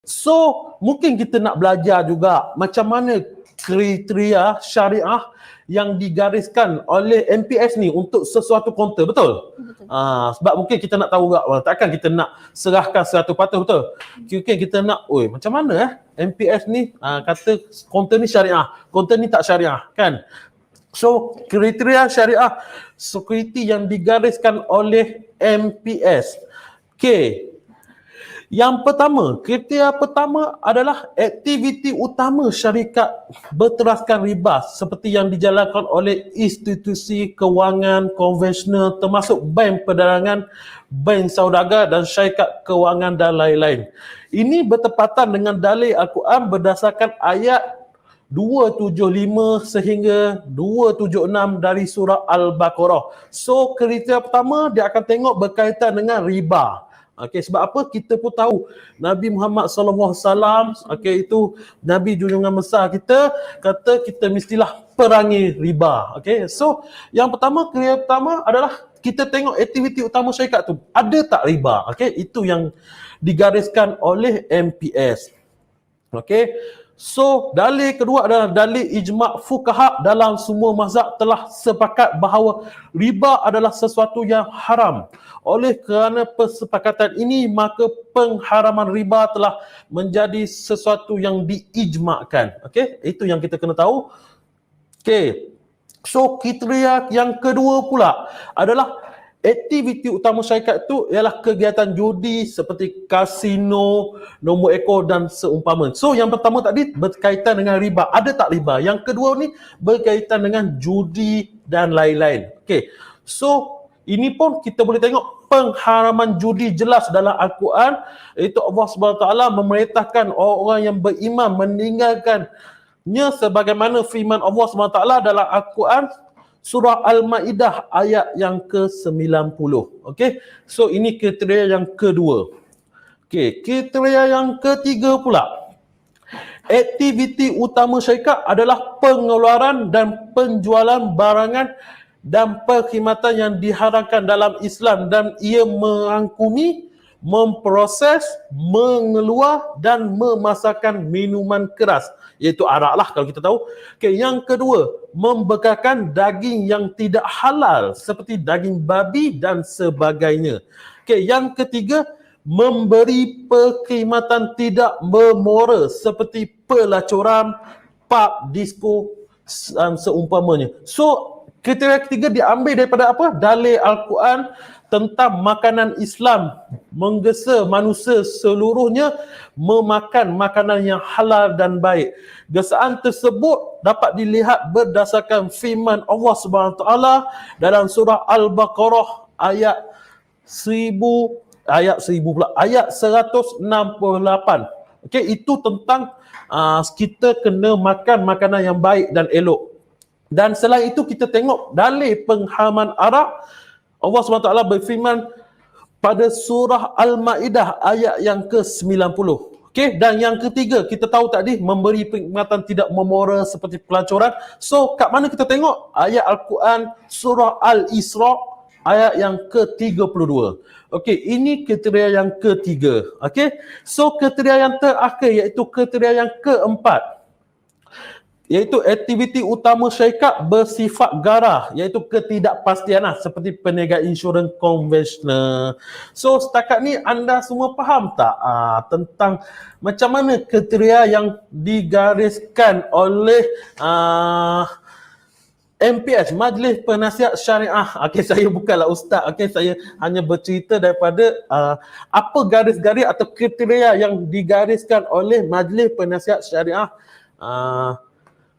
So, mungkin kita nak belajar juga macam mana kriteria syariah yang digariskan oleh MPS ni untuk sesuatu konter, betul? Betul. Sebab mungkin kita nak tahu juga, takkan kita nak serahkan 100%, betul? Mungkin kita nak, macam mana MPS ni kata konter ni syariah, konter ni tak syariah, kan? So, kriteria syariah security yang digariskan oleh MPS. Okay. Yang pertama, kriteria pertama adalah aktiviti utama syarikat berteraskan riba seperti yang dijalankan oleh institusi kewangan konvensional termasuk bank perdagangan, bank saudagar dan syarikat kewangan dan lain-lain. Ini bertepatan dengan dalil Al-Quran berdasarkan ayat 275 sehingga 276 dari surah Al-Baqarah. So, kriteria pertama dia akan tengok berkaitan dengan riba. Okey, sebab apa? Kita pun tahu Nabi Muhammad SAW, itu Nabi junjungan besar kita, kata kita mestilah perangi riba. Okey, so yang pertama, kriteria pertama adalah kita tengok aktiviti utama syarikat tu, ada tak riba? Okey, itu yang digariskan oleh MPS. Okey, so dalil kedua adalah dalil ijma' fuqaha dalam semua mazhab telah sepakat bahawa riba adalah sesuatu yang haram. Oleh kerana persepakatan ini, maka pengharaman riba telah menjadi sesuatu yang diijma'kan. Okey, itu yang kita kena tahu. Okey, so kriteria yang kedua pula adalah aktiviti utama syarikat itu ialah kegiatan judi seperti kasino, nombor ekor dan seumpama. So yang pertama tadi berkaitan dengan riba. Ada tak riba? Yang kedua ni berkaitan dengan judi dan lain-lain. Okey. So ini pun kita boleh tengok pengharaman judi jelas dalam Al-Quran, iaitu Allah SWT memerintahkan orang-orang yang beriman meninggalkannya sebagaimana firman Allah SWT dalam Al-Quran Surah Al-Ma'idah ayat yang ke-90. Okey. So ini kriteria yang kedua. Okey, kriteria yang ketiga pula. Aktiviti utama syarikat adalah pengeluaran dan penjualan barangan dan perkhidmatan yang diharamkan dalam Islam dan ia merangkumi memproses, mengeluar dan memasakkan minuman keras, iaitu arak lah kalau kita tahu. Okay, yang kedua, membekalkan daging yang tidak halal seperti daging babi dan sebagainya. Okay, yang ketiga, memberi perkhidmatan tidak bermoral seperti pelacuran, pub, disco dan seumpamanya. So, kriteria ketiga diambil daripada apa? Dalil Al-Quran tentang makanan Islam menggesa manusia seluruhnya memakan makanan yang halal dan baik. Gesaan tersebut dapat dilihat berdasarkan firman Allah SWT dalam surah Al-Baqarah ayat 168. Okey, itu tentang kita kena makan makanan yang baik dan elok. Dan selain itu kita tengok dalil pengharaman arak. Allah SWT berfirman pada surah Al-Ma'idah ayat yang ke-90. Okey, dan yang ketiga kita tahu tadi memberi peringatan tidak memoral seperti pelacuran. So kat mana kita tengok ayat Al-Quran surah Al-Isra ayat yang ke-32. Okey, ini kriteria yang ketiga. Okey, so kriteria yang terakhir iaitu kriteria yang keempat, iaitu aktiviti utama syarikat bersifat garah, iaitu ketidakpastian seperti perniagaan insurans konvensional. So setakat ni anda semua faham tak tentang macam mana kriteria yang digariskan oleh MPS, Majlis Penasihat Syariah. Okey, saya bukanlah ustaz. Okey, saya hanya bercerita daripada apa garis-garis atau kriteria yang digariskan oleh Majlis Penasihat Syariah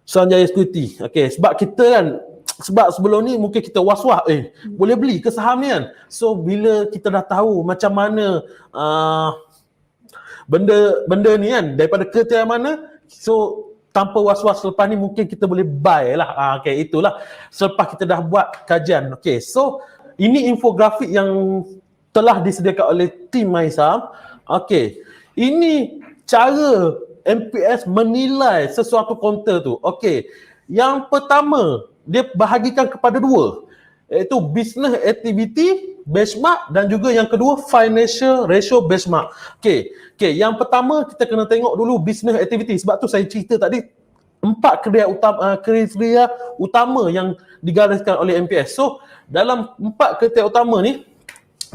Suruhanjaya Sekuti. Okey, sebab kita kan, sebab sebelum ni mungkin kita was-was, boleh beli ke saham ni kan? So bila kita dah tahu macam mana benda ni kan, daripada kriteria mana, so tanpa was-was selepas ni mungkin kita boleh buy lah. Okey, itulah selepas kita dah buat kajian. Okey, so ini infografik yang telah disediakan oleh tim MySaham. Okey, ini cara MPS menilai sesuatu konter tu. Okey, yang pertama dia bahagikan kepada dua. iaitu business activity benchmark dan juga yang kedua financial ratio benchmark. Okey, yang pertama kita kena tengok dulu business activity. Sebab tu saya cerita tadi 4 kriteria utama yang digariskan oleh MPS. So, dalam 4 kriteria utama ni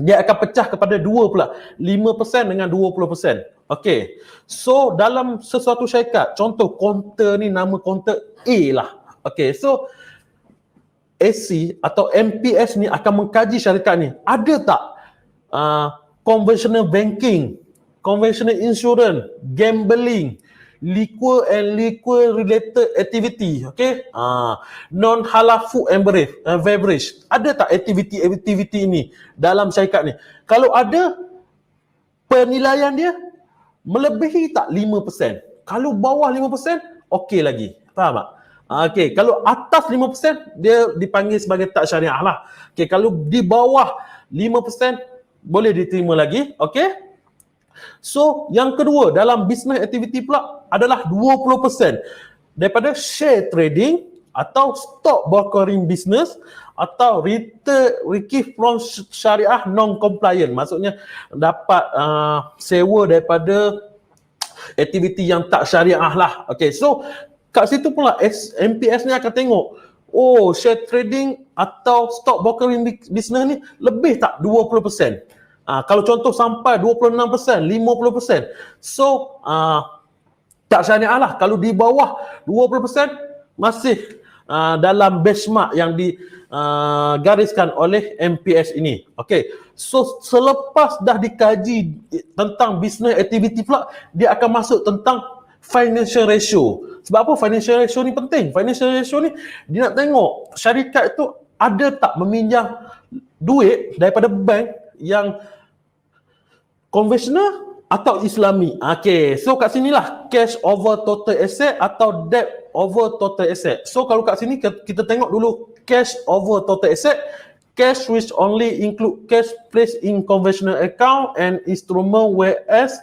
dia akan pecah kepada 2 pula, 5% dengan 20%. Okey. So, dalam sesuatu syarikat, contoh konter ni nama konter A lah. Okey. So, AC atau MPS ni akan mengkaji syarikat ni. Ada tak conventional banking, conventional insurance, gambling, liquor and liquor related activity, okay? Non halal food and beverage. Ada tak aktiviti ini dalam syarikat ni? Kalau ada, penilaian dia melebihi tak 5%? Kalau bawah 5%, okey lagi. Faham tak? Okey, kalau atas 5% dia dipanggil sebagai tak syariah lah. Okey, kalau di bawah 5% boleh diterima lagi, okey? So, yang kedua dalam business activity pula adalah 20% daripada share trading atau stock brokering business atau retrieve from syariah non-compliant. Maksudnya dapat sewa daripada aktiviti yang tak syariah lah. Okay, so kat situ pula MPS ni akan tengok, oh, share trading atau stock brokering business ni lebih tak 20%? Kalau contoh sampai 26%, 50%. So, tak syariah lah. Kalau di bawah 20% masih dalam benchmark yang digariskan oleh MPS ini. Okay. So, selepas dah dikaji tentang business activity pula, dia akan masuk tentang financial ratio. Sebab apa financial ratio ni penting? Financial ratio ni dia nak tengok syarikat itu ada tak meminjam duit daripada bank yang konvensional atau Islami. Okay, so kat sinilah cash over total asset atau debt over total asset. So kalau kat sini kita tengok dulu cash over total asset, cash which only include cash placed in conventional account and instrument, whereas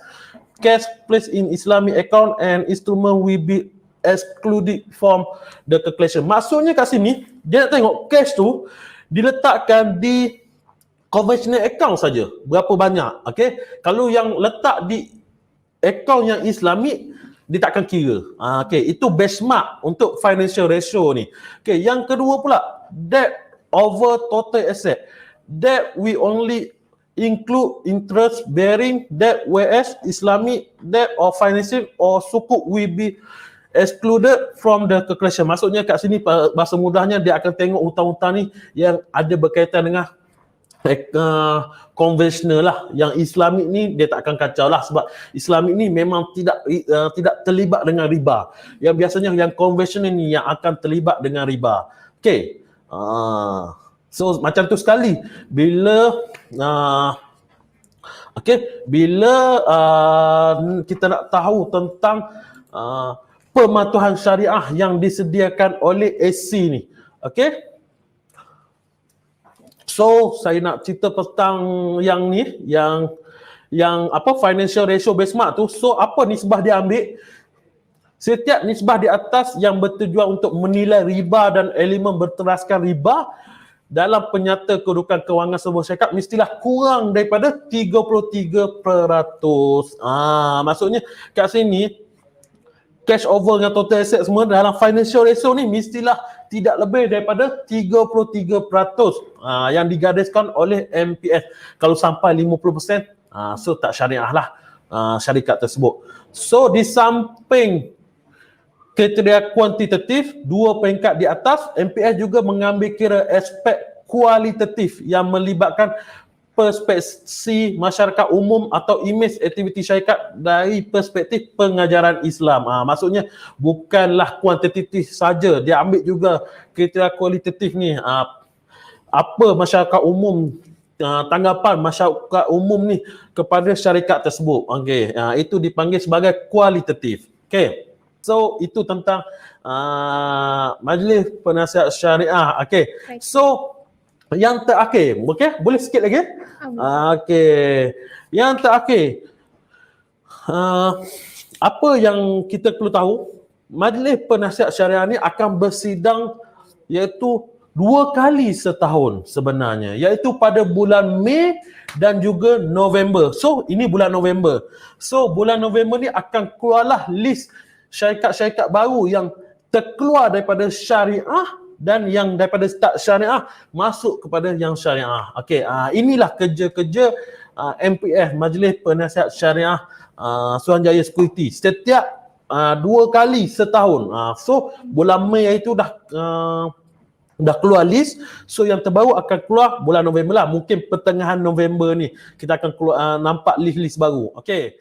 cash placed in Islamic account and instrument will be excluded from the calculation. Maksudnya kat sini dia nak tengok cash tu diletakkan di conventional account saja, berapa banyak. Okay, kalau yang letak di account yang Islami dia takkan kira. Okay, itu benchmark untuk financial ratio ni. Okay, yang kedua pula debt over total asset. Debt we only include interest bearing debt, whereas Islamic debt or financial or sukuk will be excluded from the calculation. Maksudnya kat sini bahasa mudahnya dia akan tengok hutang-hutang ni yang ada berkaitan dengan konvensional lah. Yang Islamik ni dia tak akan kacau lah, sebab Islamik ni memang tidak terlibat dengan riba. Yang biasanya yang konvensional ni yang akan terlibat dengan riba. Okay, so macam tu sekali bila kita nak tahu tentang pematuhan syariah yang disediakan oleh AC ni. Okay, so saya nak cerita tentang yang ni, yang apa financial ratio benchmark tu. So apa nisbah dia ambil? Setiap nisbah di atas yang bertujuan untuk menilai riba dan elemen berteraskan riba dalam penyata kedudukan kewangan sebuah syarikat mestilah kurang daripada 33%. Maksudnya kat sini cash over dengan total asset semua dalam financial ratio ni mestilah tidak lebih daripada 33% yang digariskan oleh MPS. Kalau sampai 50%, so tak syariah lah syarikat tersebut. So di samping kriteria kuantitatif, 2 peringkat di atas, MPS juga mengambil kira aspek kualitatif yang melibatkan perspektif masyarakat umum atau imej aktiviti syarikat dari perspektif pengajaran Islam. Maksudnya bukanlah kuantitatif saja, dia ambil juga kriteria kualitatif ni. Apa masyarakat umum, tanggapan masyarakat umum ni kepada syarikat tersebut. Okey, itu dipanggil sebagai kualitatif. Okey. So itu tentang Majlis Penasihat Syariah. Okey. So yang terakhir, okey, boleh sikit lagi? Okey. Yang terakhir, apa yang kita perlu tahu? Majlis Penasihat Syariah ni akan bersidang iaitu 2 kali setahun sebenarnya, iaitu pada bulan Mei dan juga November. So ini bulan November. So bulan November ni akan keluarlah list syarikat-syarikat baru yang terkeluar daripada syariah dan yang daripada tak syariah masuk kepada yang syariah. Okey, inilah kerja-kerja MPF, Majlis Penasihat Syariah Suruhanjaya Security. Setiap 2 kali setahun. So bulan Mei itu dah keluar list. So yang terbaru akan keluar bulan November lah. Mungkin pertengahan November ni kita akan keluar nampak list-list baru. Okey.